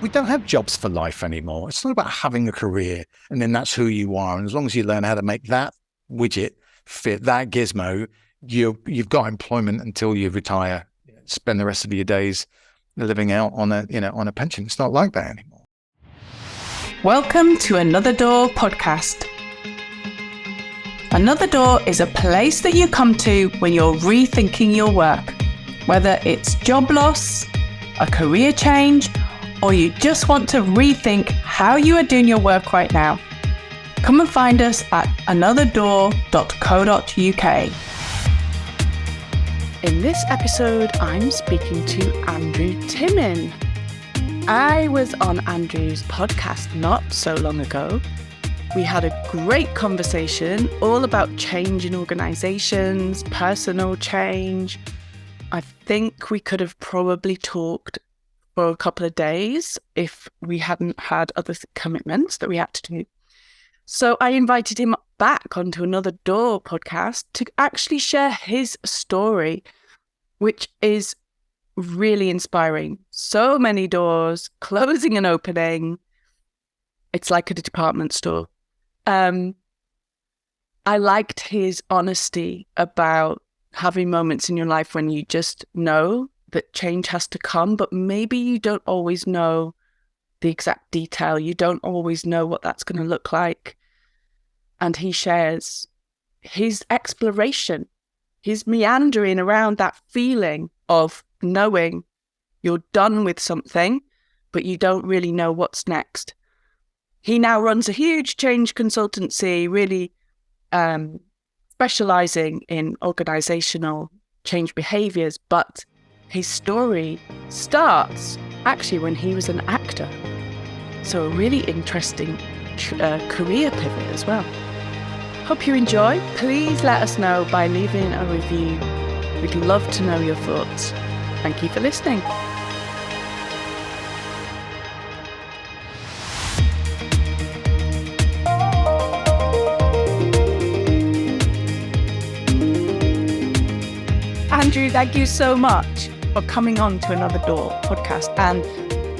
we don't have jobs for life anymore. It's not about having a career and then that's who you are. And as long as you learn how to make that widget fit, that gizmo, you've got employment until you retire. Spend the rest of your days living out on a pension. It's not like that anymore. Welcome to Another Door podcast. Another Door is a place that you come to when you're rethinking your work, whether it's job loss, a career change, or you just want to rethink how you are doing your work right now. Come and find us at anotherdoor.co.uk. In this episode, I'm speaking to Andrew Timmin. I was on Andrew's podcast not so long ago. We had a great conversation all about change in organisations, personal change. I think we could have probably talked for a couple of days if we hadn't had other commitments that we had to do. So I invited him back onto Another Door podcast to actually share his story, which is really inspiring. So many doors, closing and opening. It's like a department store. I liked his honesty about having moments in your life when you just know that change has to come, but maybe you don't always know the exact detail. You don't always know what that's going to look like. And he shares his exploration, his meandering around that feeling of knowing you're done with something, but you don't really know what's next. He now runs a huge change consultancy, really specializing in organizational change behaviors, but his story starts actually when he was an actor. So a really interesting career pivot as well. Hope you enjoy. Please let us know by leaving a review. We'd love to know your thoughts. Thank you for listening. Andrew, thank you so much for coming on to Another Door podcast. And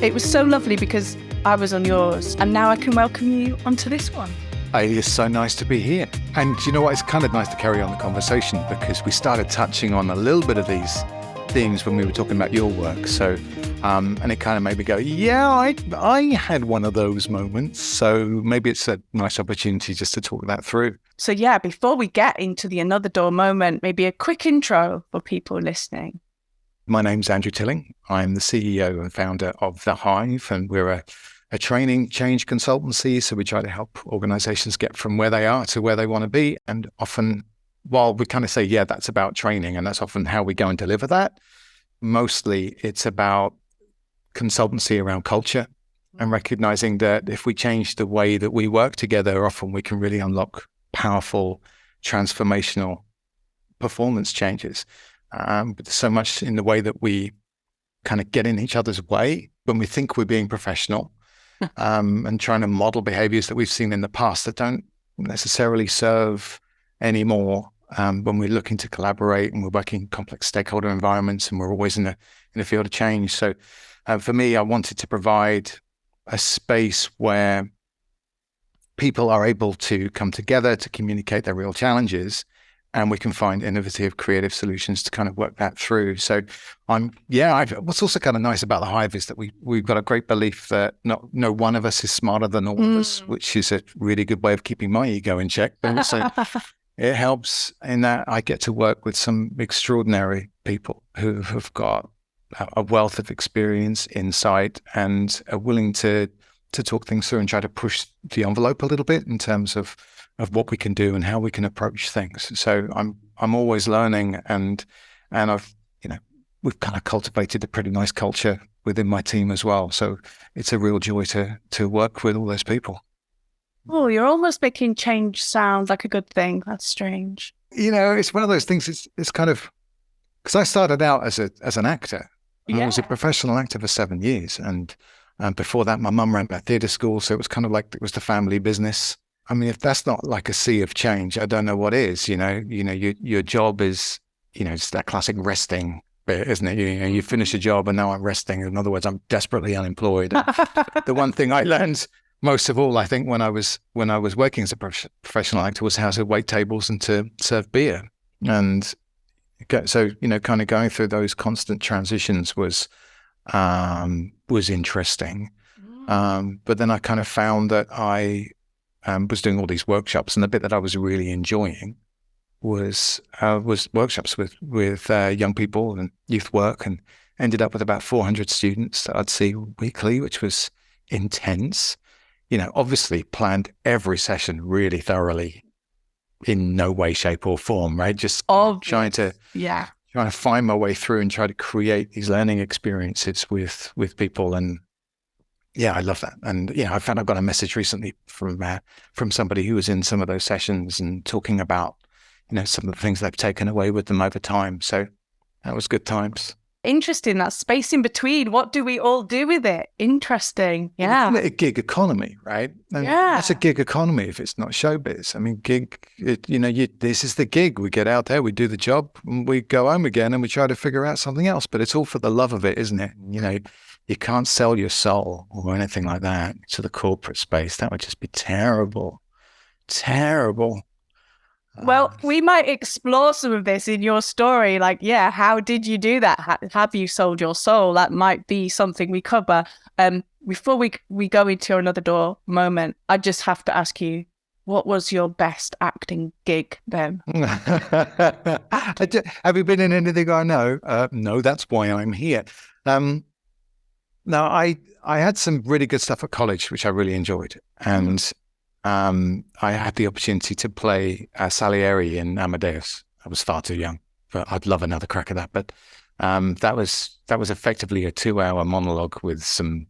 it was so lovely because I was on yours and now I can welcome you onto this one. It is so nice to be here. And you know what? It's kind of nice to carry on the conversation because we started touching on a little bit of these themes when we were talking about your work. So, and it kind of made me go, yeah, I had one of those moments. So maybe it's a nice opportunity just to talk that through. So yeah, before we get into the Another Door moment, maybe a quick intro for people listening. My name's Andrew Tilling. I'm the CEO and founder of The Hive, and we're a training change consultancy. So we try to help organizations get from where they are to where they want to be. And often, while we kind of say, yeah, that's about training, and that's often how we go and deliver that, mostly it's about consultancy around culture and recognizing that if we change the way that we work together, often we can really unlock powerful, transformational performance changes. But there's so much in the way that we kind of get in each other's way when we think we're being professional and trying to model behaviors that we've seen in the past that don't necessarily serve anymore when we're looking to collaborate and we're working in complex stakeholder environments and we're always in a field of change. So for me, I wanted to provide a space where people are able to come together to communicate their real challenges, and we can find innovative, creative solutions to kind of work that through. So what's also kind of nice about the Hive is that we've got a great belief that no one of us is smarter than all of us, which is a really good way of keeping my ego in check. But also it helps in that I get to work with some extraordinary people who have got a wealth of experience, insight, and are willing to talk things through and try to push the envelope a little bit in terms of what we can do and how we can approach things. So I'm always learning, and we've kind of cultivated a pretty nice culture within my team as well. So it's a real joy to work with all those people. Oh, you're almost making change sound like a good thing. That's strange. It's one of those things. It's kind of because I started out as an actor. Yeah. I was a professional actor for 7 years, and before that, my mum ran a theatre school, so it was kind of like it was the family business. I mean, if that's not like a sea of change, I don't know what is. Your job is, it's that classic resting bit, isn't it? You finish a job and now I'm resting. In other words, I'm desperately unemployed. The one thing I learned most of all, I think, when I was working as a professional actor was how to wait tables and to serve beer. And so, kind of going through those constant transitions was interesting. But then I kind of found that I was doing all these workshops, and the bit that I was really enjoying was workshops with young people and youth work, and ended up with about 400 students that I'd see weekly, which was intense. Obviously planned every session really thoroughly, in no way, shape or form, right? Just trying to find my way through and try to create these learning experiences with people. And yeah, I love that. And I found I've got a message recently from somebody who was in some of those sessions and talking about, some of the things they've taken away with them over time. So that was good times. Interesting, that space in between. What do we all do with it? Interesting. Yeah. It's a gig economy, right? And that's a gig economy if it's not showbiz. I mean, this is the gig. We get out there, we do the job, and we go home again and we try to figure out something else. But it's all for the love of it, isn't it? You can't sell your soul or anything like that to the corporate space. That would just be terrible. Terrible. Well, we might explore some of this in your story. Like, how did you do that? Have you sold your soul? That might be something we cover. Before we go into another door moment, I just have to ask you, what was your best acting gig then? Have you been in anything I know? No, that's why I'm here. No, I had some really good stuff at college, which I really enjoyed. And I had the opportunity to play Salieri in Amadeus. I was far too young, but I'd love another crack at that. But that was effectively a 2-hour monologue with some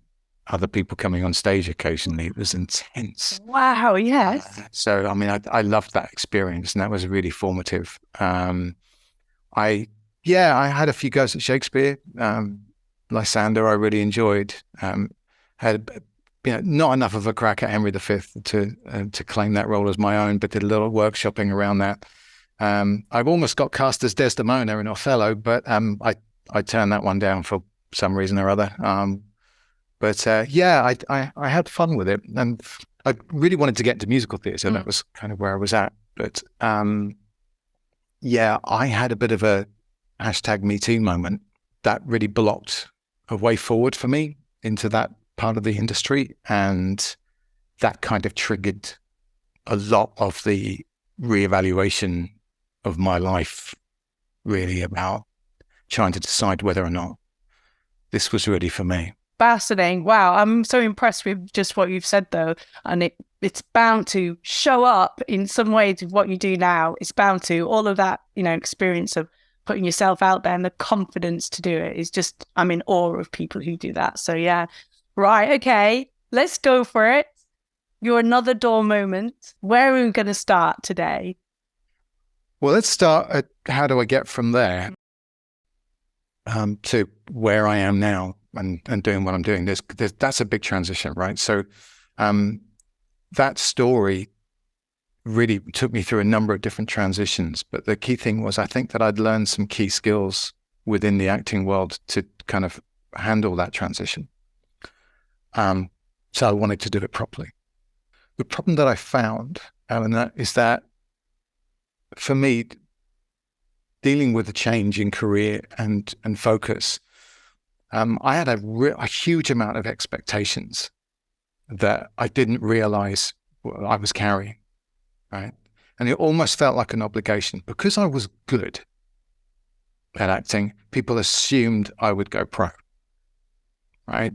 other people coming on stage occasionally. It was intense. Wow, yes. So, I mean, I loved that experience, and that was really formative. I had a few goes at Shakespeare. Lysander, I really enjoyed. Had not enough of a crack at Henry V to claim that role as my own, but did a little workshopping around that. I've almost got cast as Desdemona in Othello, but I turned that one down for some reason or other. I had fun with it, and I really wanted to get into musical theatre. That was kind of where I was at. But I had a bit of a #MeToo moment that really blocked a way forward for me into that part of the industry, and that kind of triggered a lot of the reevaluation of my life, really, about trying to decide whether or not this was really for me. Fascinating. Wow, I'm so impressed with just what you've said, though, and it's bound to show up in some ways with what you do now. It's bound to. All of that, experience of putting yourself out there and the confidence to do it is just, I'm in awe of people who do that. So yeah. Right, okay, let's go for it. Your another door moment. Where are we going to start today? Well, let's start at how do I get from there to where I am now and doing what I'm doing. That's a big transition, right? So that story really took me through a number of different transitions. But the key thing was I think that I'd learned some key skills within the acting world to kind of handle that transition. So I wanted to do it properly. The problem that I found, Alan, is that for me, dealing with the change in career and focus, I had a huge amount of expectations that I didn't realize I was carrying, right? And it almost felt like an obligation. Because I was good at acting, people assumed I would go pro, right?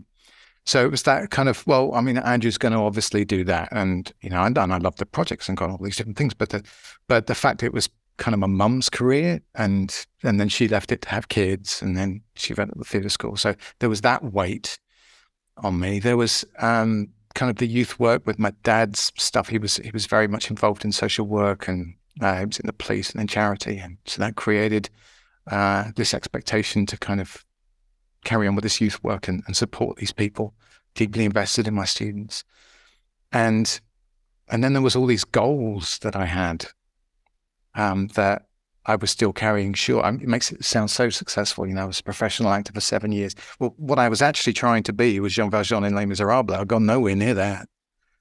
So it was that kind of, well, I mean, Andrew's going to obviously do that. And, and I love the projects and got all these different things. But the fact it was kind of my mum's career, and then she left it to have kids, and then she went to the theatre school. So there was that weight on me. There was kind of the youth work with my dad's stuff. He was very much involved in social work, and he was in the police and in charity. And so that created this expectation to kind of carry on with this youth work and support these people, deeply invested in my students. And then there was all these goals that I had that I was still carrying short. It makes it sound so successful. I was a professional actor for 7 years. Well, what I was actually trying to be was Jean Valjean in Les Miserables. I'd gone nowhere near that.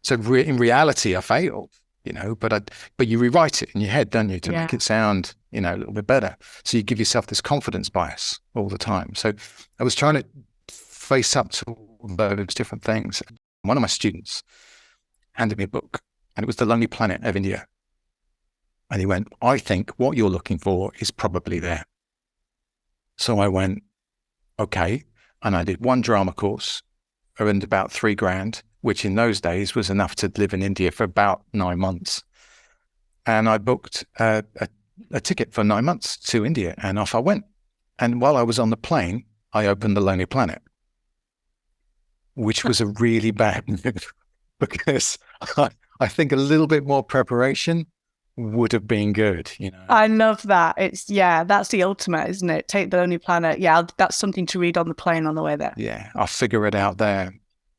So in reality, I failed, but you rewrite it in your head, don't you, to make it sound, a little bit better. So you give yourself this confidence bias all the time. So I was trying to face up to all those different things. One of my students handed me a book, and it was The Lonely Planet of India. And he went, I think what you're looking for is probably there. So I went, okay. And I did one drama course, earned about $3,000, which in those days was enough to live in India for about 9 months. And I booked a ticket for 9 months to India, and off I went. And while I was on the plane, I opened The Lonely Planet, which was a really bad move because I think a little bit more preparation would have been good, I love that. That's the ultimate, isn't it? Take The Lonely Planet. Yeah, that's something to read on the plane on the way there. Yeah, I'll figure it out there.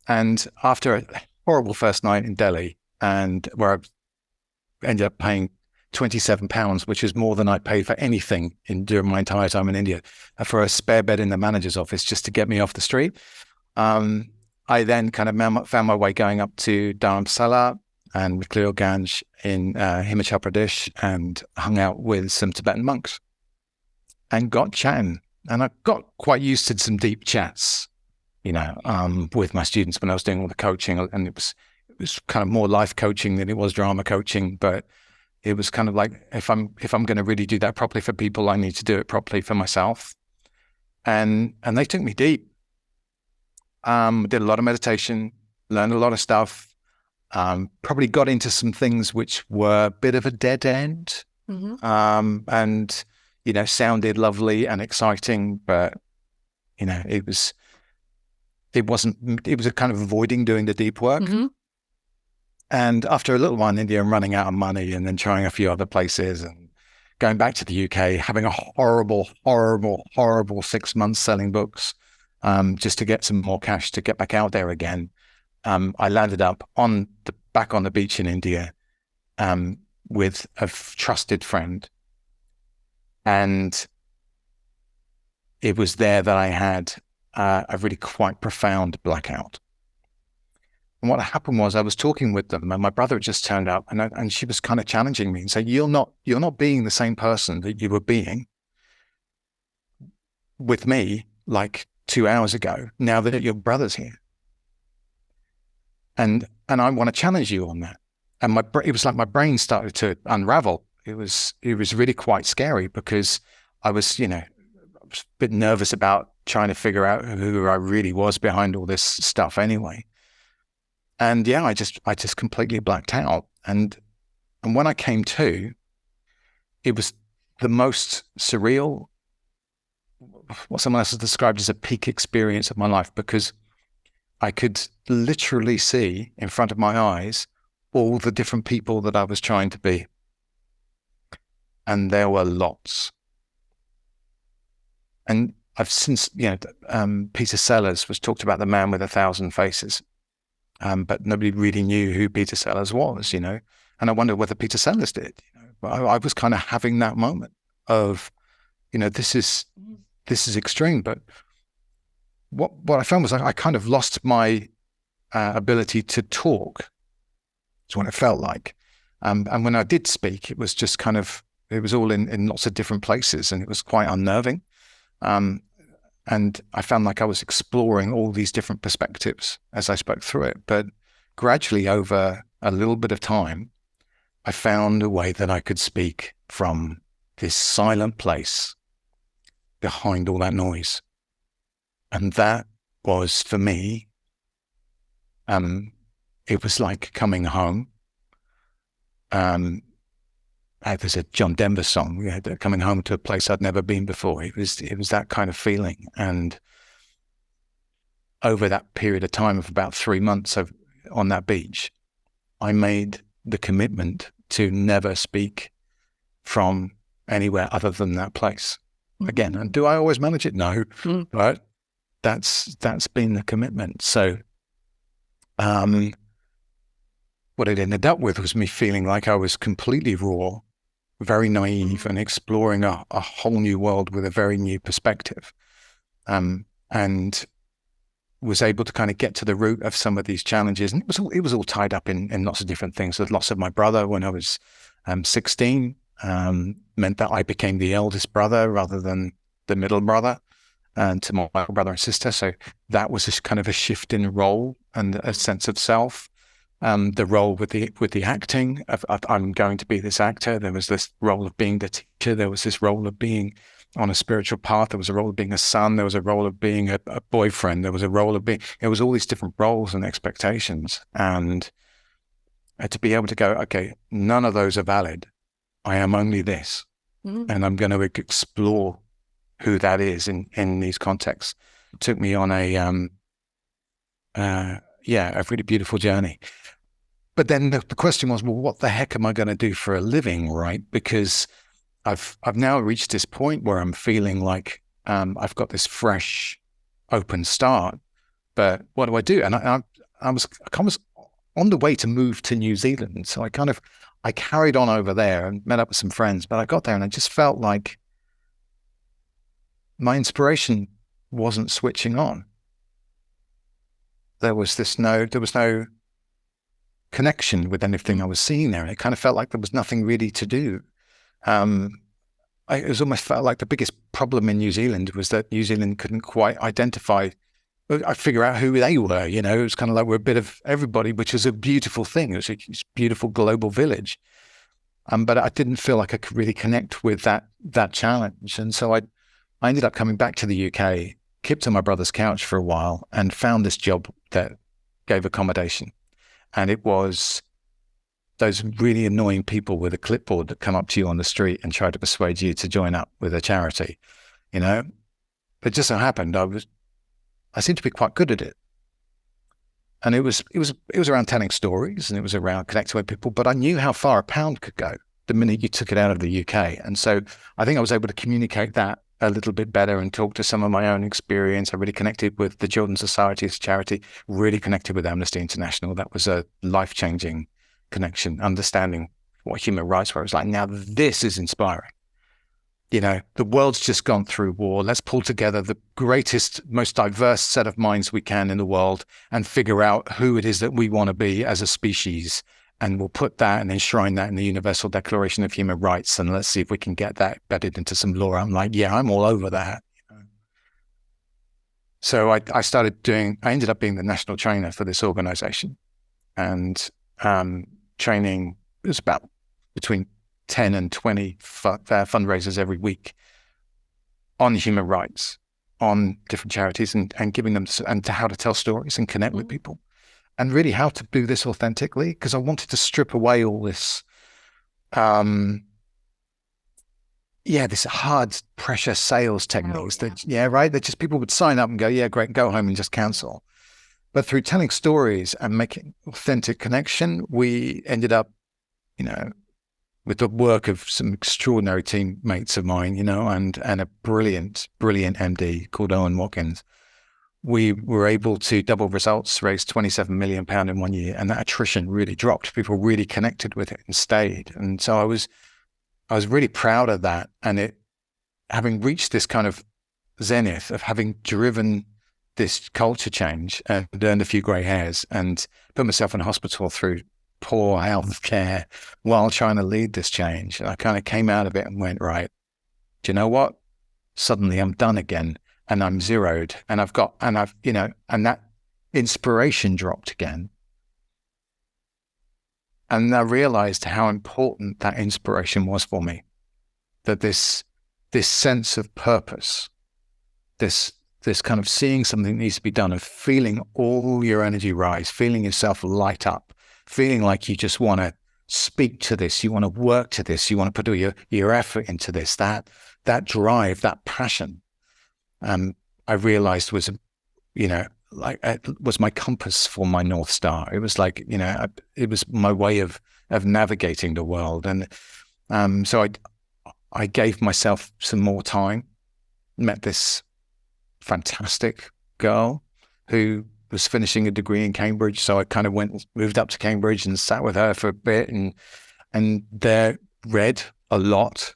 And after a horrible first night in Delhi, and where I ended up paying £27, which is more than I paid for anything during my entire time in India, for a spare bed in the manager's office just to get me off the street. I then kind of found my way going up to Dharamsala and Ganj in Himachal Pradesh, and hung out with some Tibetan monks and got chatting. And I got quite used to some deep chats, with my students when I was doing all the coaching. And it was kind of more life coaching than it was drama coaching. But it was kind of like, if I'm going to really do that properly for people, I need to do it properly for myself. And they took me deep. Did a lot of meditation, learned a lot of stuff. Probably got into some things which were a bit of a dead end, and sounded lovely and exciting, but it was a kind of avoiding doing the deep work. And after a little while in India, I'm running out of money, and then trying a few other places, and going back to the UK, having a horrible 6 months selling books, just to get some more cash to get back out there again. I landed up back on the beach in India with a trusted friend. And it was there that I had a really quite profound blackout. And what happened was I was talking with them, and my brother had just turned up, and she was kind of challenging me and saying, you're not being the same person that you were being with me like 2 hours ago, now that your brother's here. And I want to challenge you on that. And it was like my brain started to unravel. It was really quite scary, because I was, a bit nervous about trying to figure out who I really was behind all this stuff anyway. And yeah, I just completely blacked out. And when I came to, it was the most surreal, what someone else has described as a peak experience of my life, because I could literally see in front of my eyes all the different people that I was trying to be. And there were lots. And I've since, Peter Sellers was talked about the man with 1,000 faces. But nobody really knew who Peter Sellers was, And I wonder whether Peter Sellers did. But I was kind of having that moment of, this is extreme. But what I found was I kind of lost my ability to talk. That's what it felt like. And when I did speak, it was just kind of, it was all in lots of different places, and it was quite unnerving. And I found like I was exploring all these different perspectives as I spoke through it. But gradually, over a little bit of time, I found a way that I could speak from this silent place behind all that noise. And that was, for me, it was like coming home. There's a John Denver song, coming home to a place I'd never been before. It was that kind of feeling. And over that period of time of about 3 months on that beach, I made the commitment to never speak from anywhere other than that place again. And do I always manage it? No, but that's been the commitment. So what it ended up with was me feeling like I was completely raw very naive and exploring a whole new world with a very new perspective. And was able to kind of get to the root of some of these challenges. And it was all tied up in lots of different things. The loss of my brother when I was 16 meant that I became the eldest brother rather than the middle brother to my brother and sister. So that was just kind of a shift in role and a sense of self. The role with the acting of I'm going to be this actor. There was this role of being the teacher. There was this role of being on a spiritual path. There was a role of being a son. There was a role of being a boyfriend. There was a role of being, it was all these different roles and expectations. And to be able to go, okay, none of those are valid. I am only this. And I'm going to explore who that is in these contexts. It took me on a really beautiful journey. But then the question was, well, what the heck am I going to do for a living, right? Because I've now reached this point where I'm feeling like I've got this fresh, open start. But what do I do? And I was on the way to move to New Zealand, so I carried on over there and met up with some friends. But I got there and I just felt like my inspiration wasn't switching on. There was no connection with anything I was seeing there. And it kind of felt like there was nothing really to do. It was almost felt like the biggest problem in New Zealand was that New Zealand couldn't quite figure out who they were. You know, it was kind of like we're a bit of everybody, which is a beautiful thing. It was a beautiful global village. But I didn't feel like I could really connect with that challenge. And so I ended up coming back to the UK, kept on my brother's couch for a while and found this job that gave accommodation. And it was those really annoying people with a clipboard that come up to you on the street and try to persuade you to join up with a charity, you know. But just so happened, I seemed to be quite good at it. And it was around telling stories and it was around connecting with people, but I knew how far a pound could go the minute you took it out of the UK. And so I think I was able to communicate that a little bit better and talk to some of my own experience. I really connected with the Children's Society's charity, really connected with Amnesty International. That was a life-changing connection, understanding what human rights were. It was like, now this is inspiring. You know, the world's just gone through war. Let's pull together the greatest, most diverse set of minds we can in the world and figure out who it is that we want to be as a species. And we'll put that and enshrine that in the Universal Declaration of Human Rights. And let's see if we can get that embedded into some law. I'm like, yeah, I'm all over that. So I ended up being the national trainer for this organization. And training, it was about between 10 and 20 fundraisers every week on human rights, on different charities and giving them, and to how to tell stories and connect with people. And really how to do this authentically, because I wanted to strip away all this, this hard pressure sales techniques that just people would sign up and go, yeah, great, go home and just cancel. But through telling stories and making authentic connection, we ended up, you know, with the work of some extraordinary teammates of mine, you know, and a brilliant MD called Owen Watkins. We were able to double results, raise £27 million in 1 year, and that attrition really dropped. People really connected with it and stayed. And so I was really proud of that. And it, having reached this kind of zenith of having driven this culture change and earned a few grey hairs and put myself in hospital through poor health care while trying to lead this change. And I kind of came out of it and went, right, do you know what? Suddenly I'm done again. And I'm zeroed, and and that inspiration dropped again. And I realized how important that inspiration was for me. That this sense of purpose, this kind of seeing something that needs to be done, of feeling all your energy rise, feeling yourself light up, feeling like you just want to speak to this, you want to work to this, you want to put all your effort into this, that drive, that passion. I realized was, was my compass for my North Star. It was like, it was my way of navigating the world. And so I gave myself some more time, met this fantastic girl who was finishing a degree in Cambridge. So I kind of moved up to Cambridge and sat with her for a bit and there read a lot.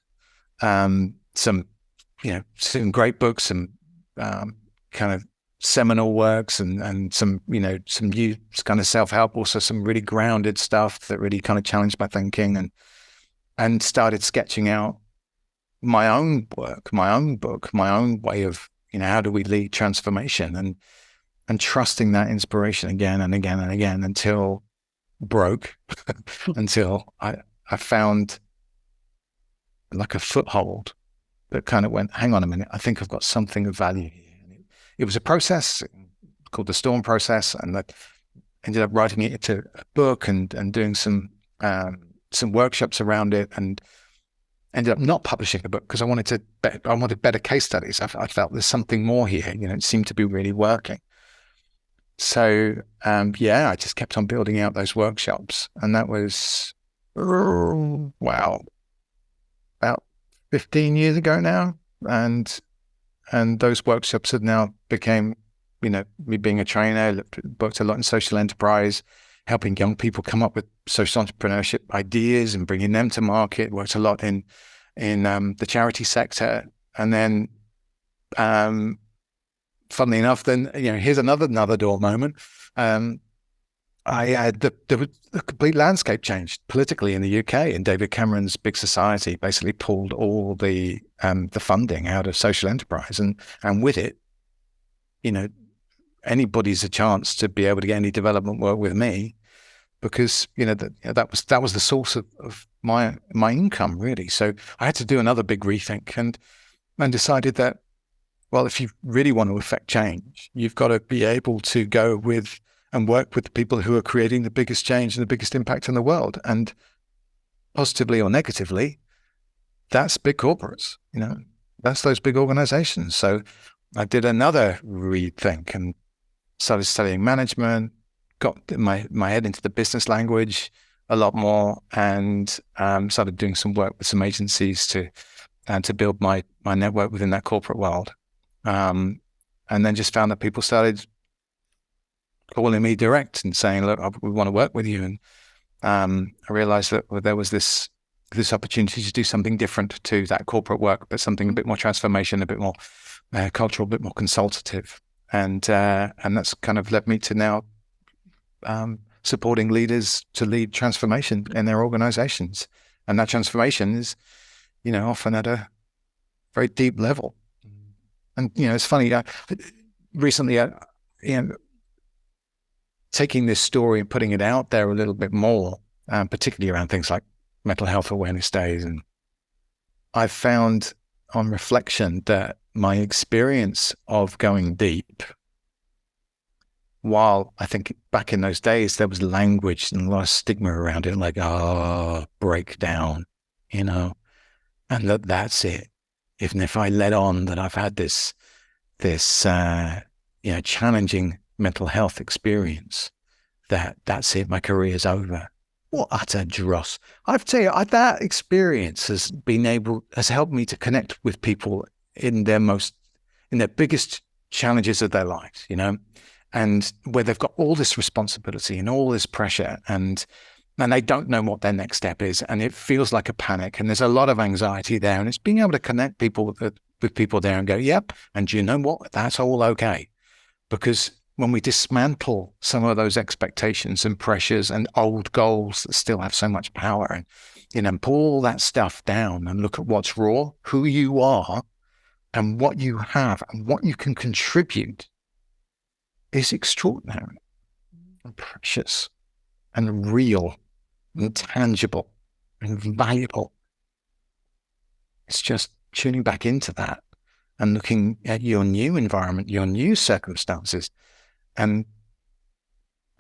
Some great books, some kind of seminal works, and some new kind of self-help, also some really grounded stuff that really kind of challenged my thinking, and started sketching out my own work, my own book, my own way of, how do we lead transformation, and trusting that inspiration again and again and again until broke, until I found like a foothold that kind of went, hang on a minute, I think I've got something of value here. And it was a process called the Storm process, and I ended up writing it into a book and doing some workshops around it, and ended up not publishing the book because I wanted better case studies. I felt there's something more here. It seemed to be really working. So I just kept on building out those workshops, and that was about 15 years ago now, and those workshops have now became, me being a trainer, worked a lot in social enterprise, helping young people come up with social entrepreneurship ideas and bringing them to market. Worked a lot in the charity sector, and then funnily enough, then here's another door moment. The complete landscape changed politically in the UK, and David Cameron's Big Society basically pulled all the funding out of social enterprise, and with it, anybody's a chance to be able to get any development work with me, because that was the source of my income, really. So I had to do another big rethink, and decided that, well, if you really want to affect change, you've got to be able to go with and work with the people who are creating the biggest change and the biggest impact in the world. And positively or negatively, that's big corporates, that's those big organizations. So I did another rethink and started studying management, got my head into the business language a lot more, and started doing some work with some agencies to build my network within that corporate world. And then just found that people started calling me direct and saying, look, we want to work with you. And I realized that there was this opportunity to do something different to that corporate work, but something a bit more transformation, a bit more cultural, a bit more consultative. And that's kind of led me to now supporting leaders to lead transformation in their organizations. And that transformation is, often at a very deep level. And, it's funny, recently, taking this story and putting it out there a little bit more, particularly around things like mental health awareness days. And I've found on reflection that my experience of going deep, while I think back in those days, there was language and a lot of stigma around it, like, breakdown, and that's it. Even if I let on that I've had this challenging mental health experience, that's it, my career's over. What utter dross. I have to tell you, that experience has helped me to connect with people in their biggest challenges of their lives, and where they've got all this responsibility and all this pressure, and they don't know what their next step is, and it feels like a panic, and there's a lot of anxiety there, and it's being able to connect people with people there and go, yep, and you know what, that's all okay. Because when we dismantle some of those expectations and pressures and old goals that still have so much power, and pull all that stuff down and look at what's raw, who you are, and what you have and what you can contribute, is extraordinary and precious and real and tangible and valuable. It's just tuning back into that and looking at your new environment, your new circumstances, and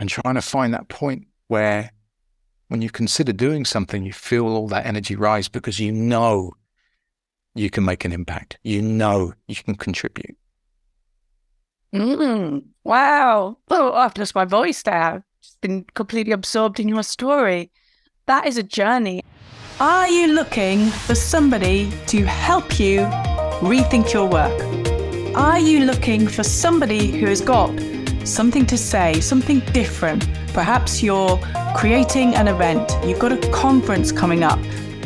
trying to find that point where, when you consider doing something, you feel all that energy rise, because you know you can make an impact. You know you can contribute. Wow. Oh, I've lost my voice there. I've just been completely absorbed in your story. That is a journey. Are you looking for somebody to help you rethink your work? Are you looking for somebody who has got something to say, something different? Perhaps you're creating an event, you've got a conference coming up,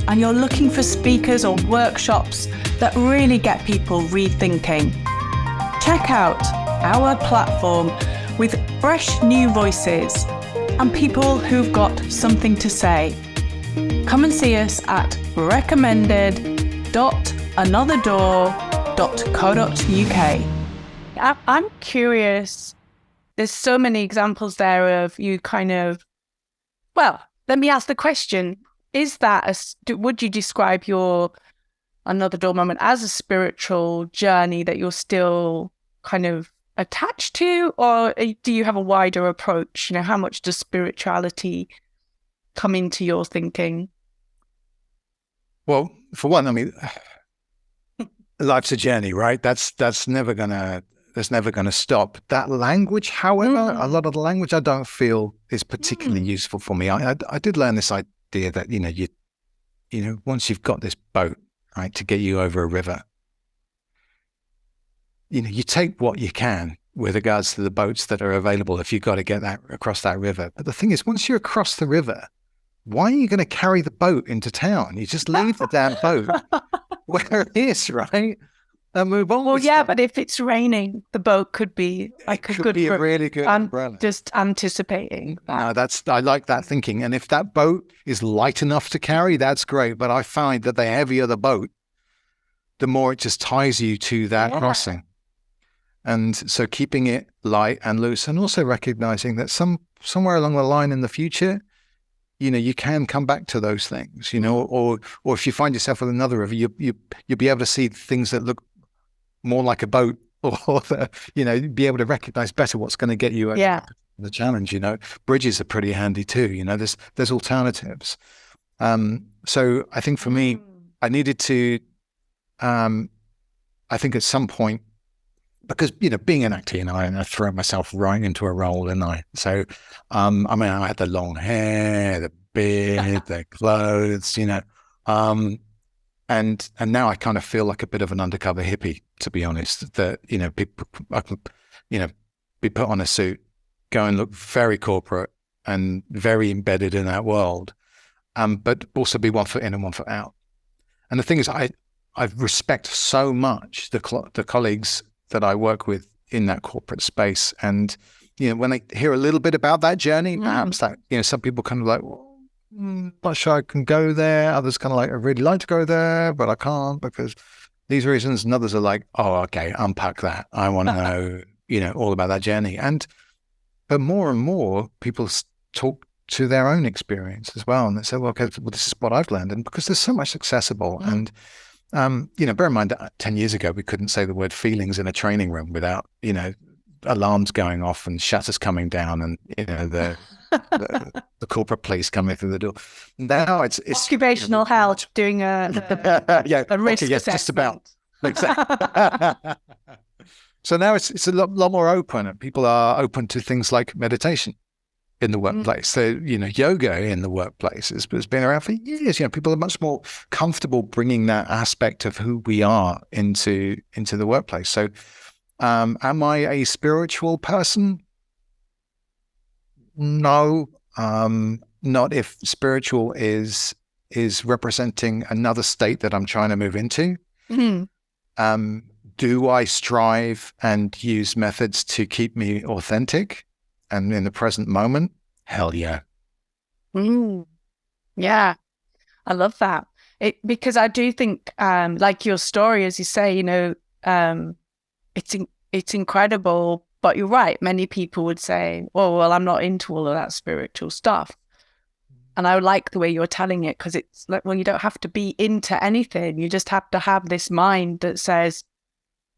and you're looking for speakers or workshops that really get people rethinking, check out our platform with fresh new voices and people who've got something to say. Come and see us at recommended.anotherdoor.co.uk. I'm curious, there's so many examples there of you kind of, well, let me ask the question, would you describe your Another Door moment as a spiritual journey that you're still kind of attached to, or do you have a wider approach? How much does spirituality come into your thinking? Well, for one, I mean, life's a journey, right? That's never gonna stop. That language, however, a lot of the language I don't feel is particularly useful for me. I did learn this idea that you once you've got this boat, right, to get you over a river, you take what you can with regards to the boats that are available if you've got to get that across that river. But the thing is, once you're across the river, why are you going to carry the boat into town? You just leave the damn boat where it is, right? And move on. Well, yeah, but if it's raining, the boat could be like a really good umbrella. Just anticipating that. No, I like that thinking. And if that boat is light enough to carry, that's great. But I find that the heavier the boat, the more it just ties you to that crossing. And so keeping it light and loose, and also recognizing that somewhere along the line in the future, you can come back to those things, or if you find yourself with another river, you'll be able to see things that look more like a boat, or be able to recognize better what's going to get you over the challenge. Bridges are pretty handy too. There's alternatives. So I think for me, I needed to, I think at some point, because, being an actor, I throw myself right into a role, and so, I had the long hair, the beard, the clothes, and now I kind of feel like a bit of an undercover hippie, to be honest, that, people, I can, be put on a suit, go and look very corporate and very embedded in that world, but also be 1 foot in and 1 foot out. And the thing is, I respect so much the colleagues that I work with in that corporate space. And, when they hear a little bit about that journey, perhaps that, some people kind of like, well, not sure I can go there. Others kind of like, I really like to go there, but I can't because these reasons. And others are like, oh, okay, unpack that. I want to know, all about that journey. But more and more people talk to their own experience as well. And they say, well, okay, this is what I've learned. And because there's so much accessible and, bear in mind that 10 years ago, we couldn't say the word feelings in a training room without, alarms going off and shutters coming down and, the corporate police coming through the door. Now it's occupational health doing a risk assessment. Just about. Exactly. So now it's a lot more open, and people are open to things like meditation in the workplace. So, yoga in the workplace has been around for years. People are much more comfortable bringing that aspect of who we are into the workplace. So, am I a spiritual person? No, not if spiritual is representing another state that I'm trying to move into. Do I strive and use methods to keep me authentic and in the present moment? Hell yeah. Yeah, I love that. Because I do think, like your story, as you say, it's incredible. But you're right. Many people would say, "Oh, well, I'm not into all of that spiritual stuff." And I like the way you're telling it, because it's like, well, you don't have to be into anything. You just have to have this mind that says,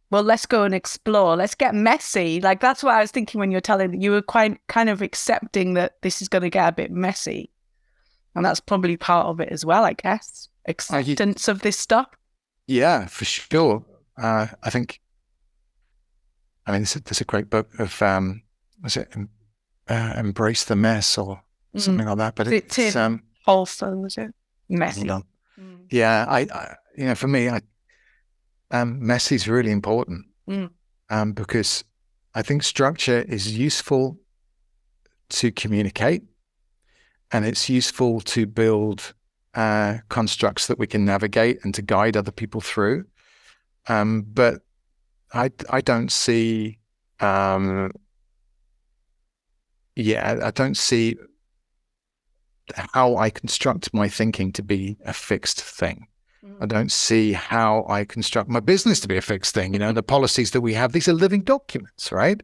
well, let's go and explore. Let's get messy. Like, that's what I was thinking when you're telling, you were quite kind of accepting that this is going to get a bit messy. And that's probably part of it as well, I guess. Acceptance of this stuff. Yeah, for sure. I think, there's a great book of, was it Embrace the Mess or something like that? But it's also, was it? Messy. Yeah, I for me, messy is really important because I think structure is useful to communicate, and it's useful to build constructs that we can navigate and to guide other people through. But I don't see, I don't see how I construct my thinking to be a fixed thing. I don't see how I construct my business to be a fixed thing. The policies that we have, these are living documents, right?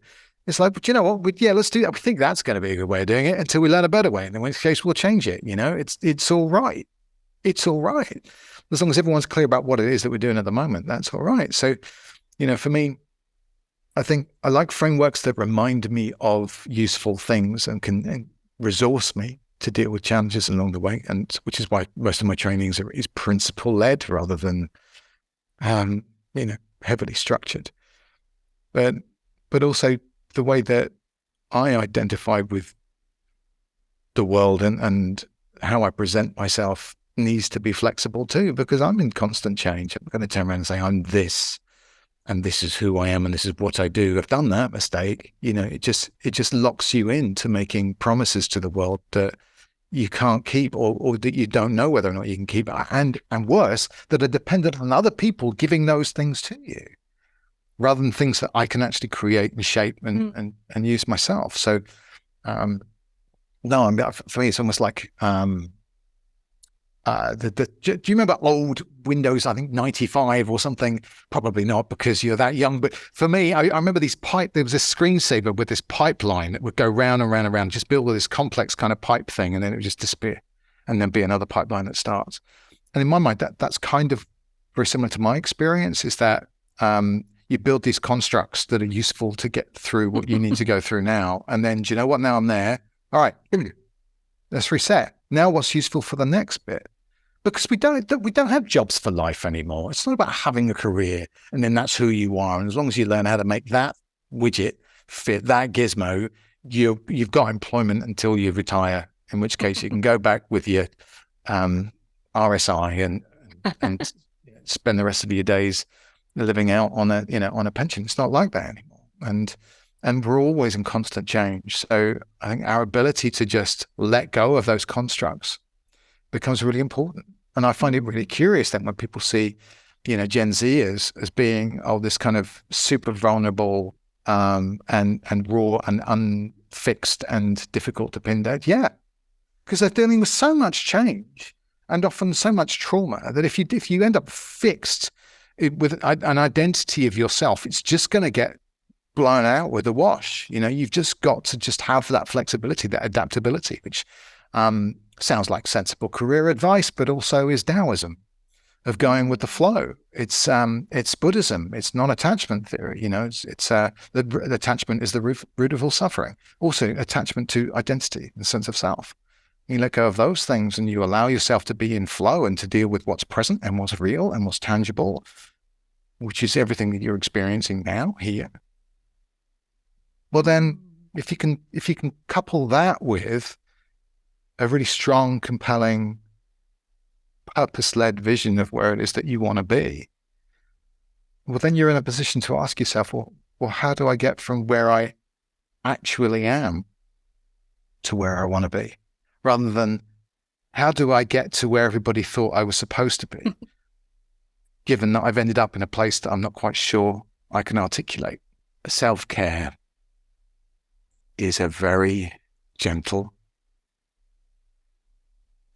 It's like, but you know what? Let's do that. We think that's going to be a good way of doing it until we learn a better way. And in which case we'll change it. It's all right. It's all right. As long as everyone's clear about what it is that we're doing at the moment, that's all right. So, for me, I think I like frameworks that remind me of useful things and can resource me to deal with challenges along the way. And which is why most of my trainings is principle led rather than, heavily structured. But also the way that I identify with the world and how I present myself needs to be flexible too, because I'm in constant change. I'm going to turn around and say, I'm this, and this is who I am, and this is what I do. I've done that mistake. It just locks you into making promises to the world that you can't keep, or that you don't know whether or not you can keep, and worse, that are dependent on other people giving those things to you, rather than things that I can actually create and shape and use myself. So, no, for me, it's almost like, do you remember old Windows, I think 95 or something? Probably not, because you're that young. But for me, I remember there was a screensaver with this pipeline that would go round and round and round, just build this complex kind of pipe thing, and then it would just disappear. And then be another pipeline that starts. And in my mind, that's kind of very similar to my experience, is that you build these constructs that are useful to get through what you need to go through now. And then, do you know what? Now I'm there. All right, let's reset. Now what's useful for the next bit? Because we don't have jobs for life anymore. It's not about having a career and then that's who you are. And as long as you learn how to make that widget fit that gizmo, you've got employment until you retire, in which case you can go back with your RSI and spend the rest of your days living out on a pension. It's not like that anymore. And we're always in constant change. So I think our ability to just let go of those constructs becomes really important. And I find it really curious that when people see, Gen Z as being, this kind of super vulnerable and raw and unfixed and difficult to pin down. Yeah, because they're dealing with so much change and often so much trauma that if you end up fixed with an identity of yourself, it's just going to get blown out with a wash. You've just got to just have that flexibility, that adaptability, which sounds like sensible career advice, but also is Taoism of going with the flow. It's Buddhism. It's non-attachment theory. It's the attachment is the root of all suffering. Also, attachment to identity, the sense of self. You let go of those things and you allow yourself to be in flow and to deal with what's present and what's real and what's tangible, which is everything that you're experiencing now here. Well, then, if you can couple that with a really strong, compelling, purpose-led vision of where it is that you want to be, well, then you're in a position to ask yourself, well, how do I get from where I actually am to where I want to be? Rather than, how do I get to where everybody thought I was supposed to be, given that I've ended up in a place that I'm not quite sure I can articulate. Self-care is a very gentle,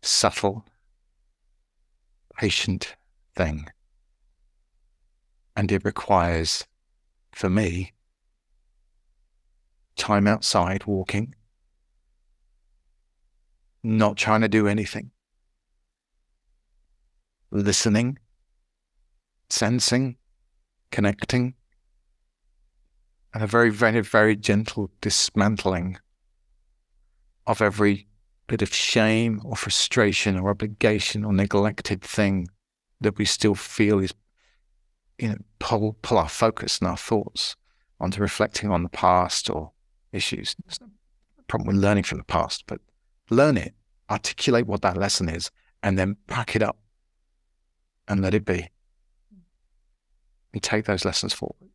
subtle, patient thing. And it requires, for me, time outside walking, not trying to do anything, listening, sensing, connecting, and a very, very, very gentle dismantling of every bit of shame or frustration or obligation or neglected thing that we still feel is, pull our focus and our thoughts onto reflecting on the past or issues. There's no problem with learning from the past, but learn it, articulate what that lesson is, and then pack it up and let it be. And take those lessons forward.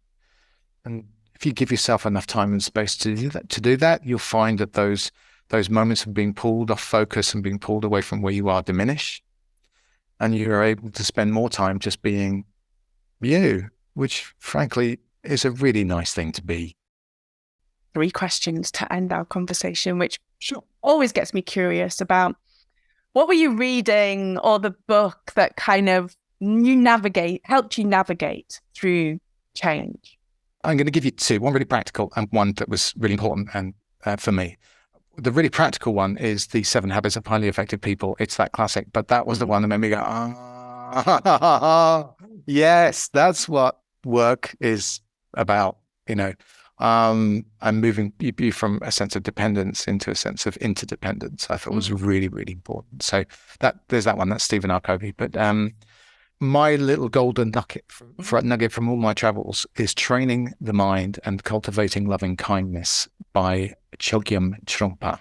And if you give yourself enough time and space to do that, you'll find that those moments of being pulled off focus and being pulled away from where you are diminish. and you're able to spend more time just being you, which frankly is a really nice thing to be. 3 questions to end our conversation, which Sure. always gets me curious about what were you reading, or the book that kind of helped you navigate through change? I'm going to give you 2, one really practical and one that was really important and for me. The really practical one is The 7 Habits of Highly Effective People. It's that classic, but that was the one that made me go, yes, that's what work is about, and moving you from a sense of dependence into a sense of interdependence. I thought was really, really important. So there's that one. That's Stephen R. Covey. But my little golden nugget from all my travels is Training the Mind and Cultivating Loving Kindness by Chogyam Trungpa.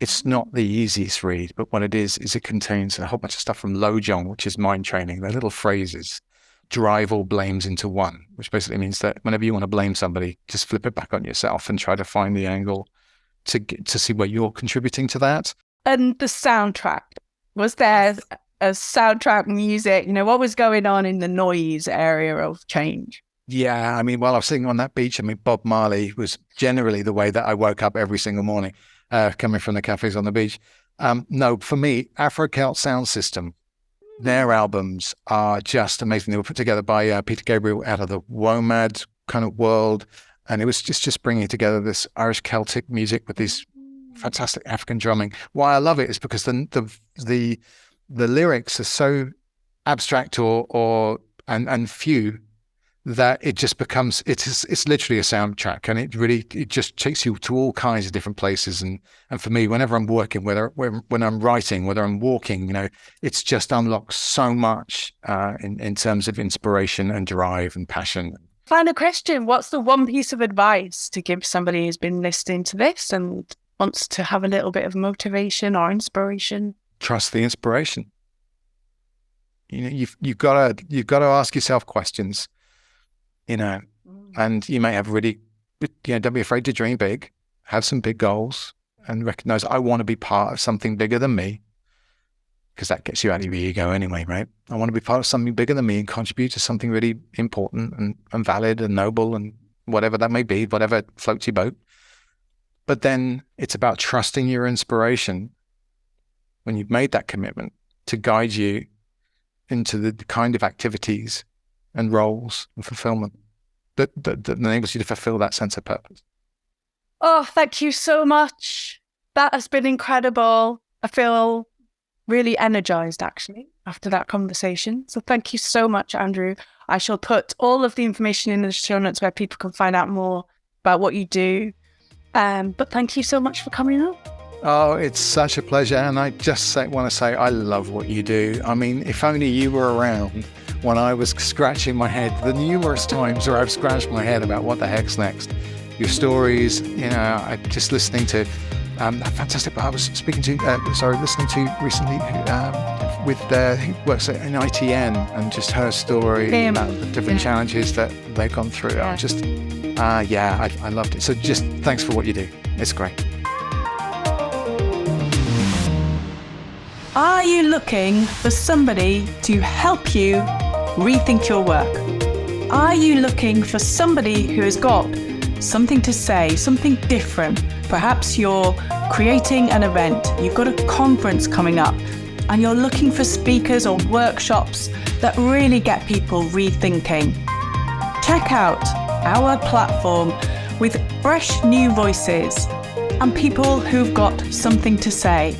It's not the easiest read, but what it is it contains a whole bunch of stuff from Lojong, which is mind training. They're little phrases. Drive all blames into one, which basically means that whenever you want to blame somebody, just flip it back on yourself and try to find the angle to see where you're contributing to that. And the soundtrack, was there a soundtrack music? What was going on in the noise area of change? Yeah, I mean, while I was sitting on that beach, Bob Marley was generally the way that I woke up every single morning, coming from the cafes on the beach. No, for me, Afro-Celt Sound System, their albums are just amazing. They were put together by Peter Gabriel out of the WOMAD kind of world. And it was just bringing together this Irish Celtic music with these fantastic African drumming. Why I love it is because the lyrics are so abstract and few that it just becomes, it's literally a soundtrack, and it just takes you to all kinds of different places. And for me, whenever I'm working, when I'm writing, whether I'm walking, it's just unlocks so much in terms of inspiration and drive and passion. Final question. What's the one piece of advice to give somebody who's been listening to this and wants to have a little bit of motivation or inspiration? Trust the inspiration. You've got to ask yourself questions. And you may have don't be afraid to dream big, have some big goals, and recognize I want to be part of something bigger than me, because that gets you out of your ego anyway, right? I want to be part of something bigger than me and contribute to something really important and valid and noble and whatever that may be, whatever floats your boat. But then it's about trusting your inspiration when you've made that commitment to guide you into the kind of activities and roles and fulfillment that enables you to fulfill that sense of purpose. Oh, thank you so much. That has been incredible. I feel really energized, actually, after that conversation. So thank you so much, Andrew. I shall put all of the information in the show notes where people can find out more about what you do. But thank you so much for coming on. Oh, it's such a pleasure. And I just want to say I love what you do. I mean, if only you were around when I was scratching my head, the numerous times where I've scratched my head about what the heck's next. Your stories, I just listening to fantastic. I was listening to recently who works in ITN, and just her story about the different challenges that they've gone through. Yeah. I loved it. So just thanks for what you do. It's great. Are you looking for somebody to help you rethink your work? Are you looking for somebody who has got something to say, something different? Perhaps you're creating an event, you've got a conference coming up, and you're looking for speakers or workshops that really get people rethinking. Check out our platform with fresh new voices and people who've got something to say.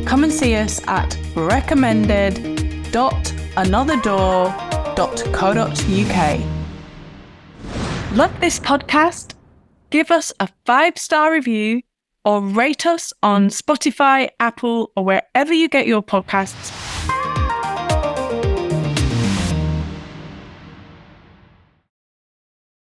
Come and see us at recommended.anotherdoor.co.uk. Love this podcast? Give us a 5-star review or rate us on Spotify, Apple, or wherever you get your podcasts,